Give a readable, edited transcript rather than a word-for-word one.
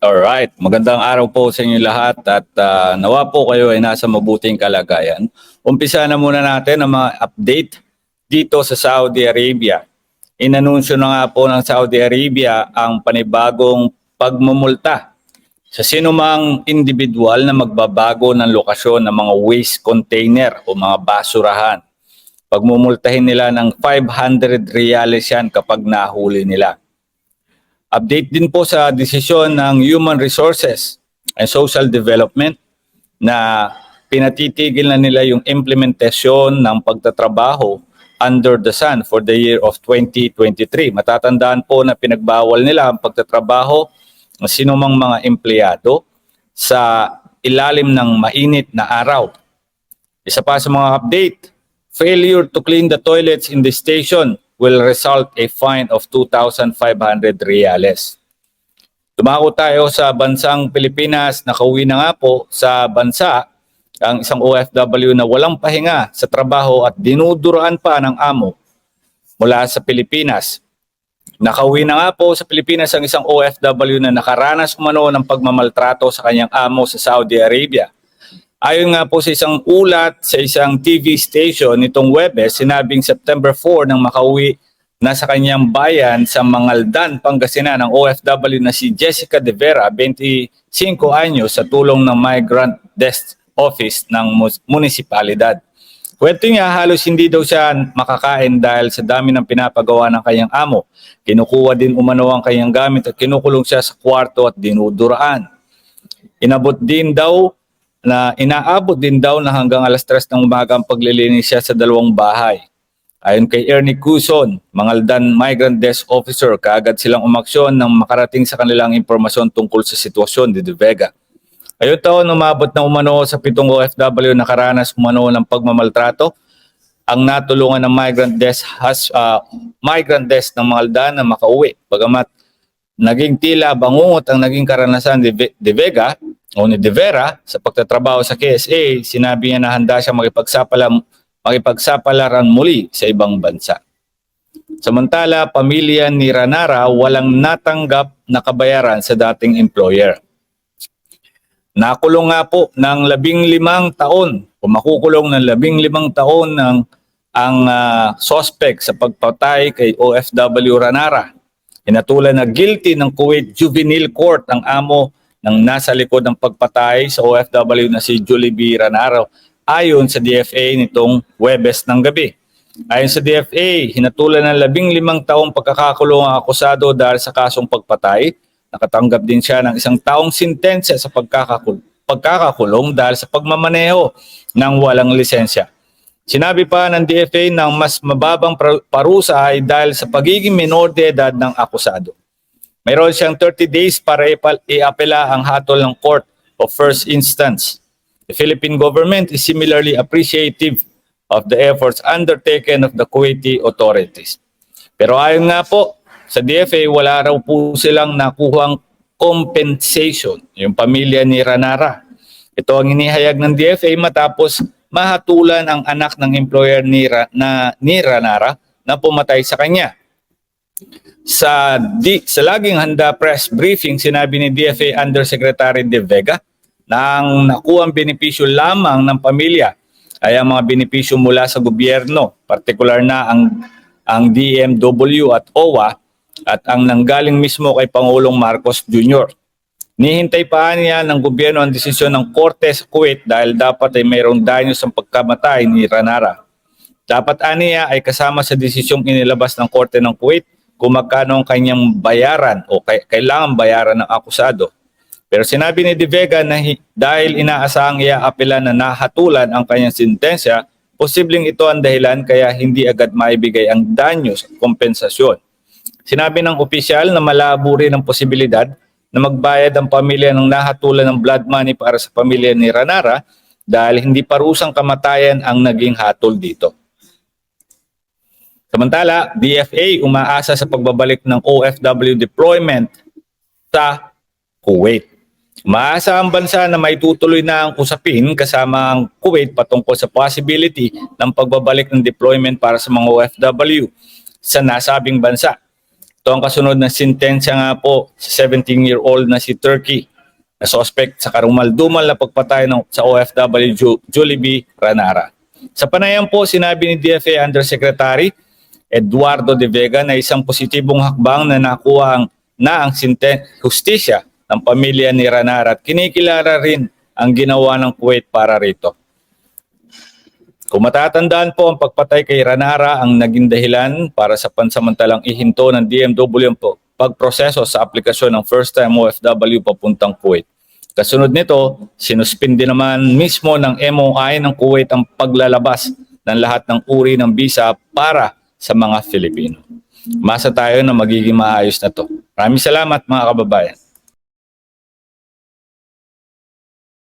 Alright, magandang araw po sa inyo lahat at nawa po kayo ay nasa mabuting kalagayan. Umpisa na muna natin ang mga update dito sa Saudi Arabia. Inanunsyo na nga po ng Saudi Arabia ang panibagong pagmumulta sa sinumang individual na magbabago ng lokasyon ng mga waste container o mga basurahan. Pagmumultahin nila ng 500 reales yan kapag nahuli nila. Update din po sa desisyon ng Human Resources and Social Development na pinatitigil na nila yung implementasyon ng pagtatrabaho under the sun for the year of 2023. Matatandaan po na pinagbawal nila ang pagtatrabaho ng sinumang mga empleyado sa ilalim ng mainit na araw. Isa pa sa mga update, failure to clean the toilets in the station will result a fine of 2,500 reales. Tumako tayo sa bansang Pilipinas. Nakauwi na nga po sa bansa ang isang OFW na walang pahinga sa trabaho at dinuduraan pa ng amo mula sa Pilipinas. Nakauwi na nga po sa Pilipinas ang isang OFW na nakaranas umano ng pagmamaltrato sa kanyang amo sa Saudi Arabia. Ayon nga po sa isang ulat sa isang TV station nitong Webes, sinabing September 4 nang makauwi na sa kanyang bayan sa Mangaldan, Pangasinan ang OFW na si Jessica De Vera, 25 anyos, sa tulong ng Migrant Desk Office ng munisipalidad. Kwento niya, halos hindi daw siya makakain dahil sa dami ng pinapagawa ng kanyang amo. Kinukuha din umano ang kanyang gamit at kinukulong siya sa kwarto at dinuduraan. Inaabot din daw na hanggang alas 3 ng umaga ang paglilinis siya sa dalawang bahay. Ayon kay Ernie Cuson, Mangaldan Migrant Desk Officer, kaagad silang umaksyon nang makarating sa kanilang impormasyon tungkol sa sitwasyon ni De Vega. Ayon taon, umabot na umano sa 7 OFW na karanas umano ng pagmamaltrato. Ang natulungan ng Migrant Desk ng Mangaldan na makauwi. Bagamat naging tila bangungot ang naging karanasan ni De Vega o ni De Vera sa pagtatrabaho sa KSA, sinabi niya na handa siya makipagsapalaran muli sa ibang bansa. Samantala, pamilya ni Ranara walang natanggap na kabayaran sa dating employer. Nakulong nga po ng 15 taon o makukulong ng 15 taon ang suspect sa pagpatay kay OFW Ranara. Hinatulan na guilty ng Kuwait Juvenile Court ang amo ng nasa likod ng pagpatay sa OFW na si Julie B. Ranara ayon sa DFA nitong Huwebes ng gabi. Ayon sa DFA, hinatulan ng 15 taong pagkakakulong ang akusado dahil sa kasong pagpatay. Nakatanggap din siya ng 1 taong sintensya sa pagkakakulong dahil sa pagmamaneho ng walang lisensya. Sinabi pa ng DFA na mas mababang parusa ay dahil sa pagiging minor de edad ng akusado. Mayroon siyang 30 days para iapela ang hatol ng Court of First Instance. The Philippine government is similarly appreciative of the efforts undertaken of the Kuwaiti authorities. Pero ayon nga po sa DFA, wala raw po silang nakuhang compensation, yung pamilya ni Ranara. Ito ang inihayag ng DFA matapos mahatulan ang anak ng employer ni Ranara na pumatay sa kanya. Sa laging handa press briefing, sinabi ni DFA Undersecretary De Vega na ang nakuhang benepisyo lamang ng pamilya ay ang mga benepisyo mula sa gobyerno, partikular na ang DMW at OWA at ang nanggaling mismo kay Pangulong Marcos Jr. Nihintay pa niya ng gobyerno ang desisyon ng Korte sa Kuwait dahil dapat ay mayroong danyos ang pagkamatay ni Ranara. Dapat aniya ay kasama sa desisyong inilabas ng Korte ng Kuwait kung magkano ang kanyang bayaran o kailangan bayaran ng akusado. Pero sinabi ni De Vega na dahil inaasahang iaapela na nahatulan ang kanyang sentensya, posibleng ito ang dahilan kaya hindi agad maibigay ang danyos at kompensasyon. Sinabi ng opisyal na malabo rin ang posibilidad na magbayad ang pamilya ng nahatulan ng blood money para sa pamilya ni Ranara dahil hindi parusang kamatayan ang naging hatol dito. Samantala, DFA umaasa sa pagbabalik ng OFW deployment sa Kuwait. Umaasa ang bansa na may tutuloy na ang usapin kasama ang Kuwait patungkol sa possibility ng pagbabalik ng deployment para sa mga OFW sa nasabing bansa. Ito ang kasunod na sentensya nga po sa 17-year-old na si Turkey na suspect sa karumaldumal na pagpatay sa OFW Jollibee Ranara. Sa panayam po, sinabi ni DFA Undersecretary Eduardo De Vega na isang positibong hakbang na nakuha ang hustisya ng pamilya ni Ranara at kinikilala rin ang ginawa ng Kuwait para rito. Kung matatandaan po, ang pagpatay kay Ranara ang naging dahilan para sa pansamantalang ihinto ng DMW ang pagproseso sa aplikasyon ng first-time OFW papuntang Kuwait. Kasunod nito, sinuspindi naman mismo ng MOI ng Kuwait ang paglalabas ng lahat ng uri ng visa para sa mga Filipino. Masa tayo na magiging maayos na to. Maraming salamat mga kababayan.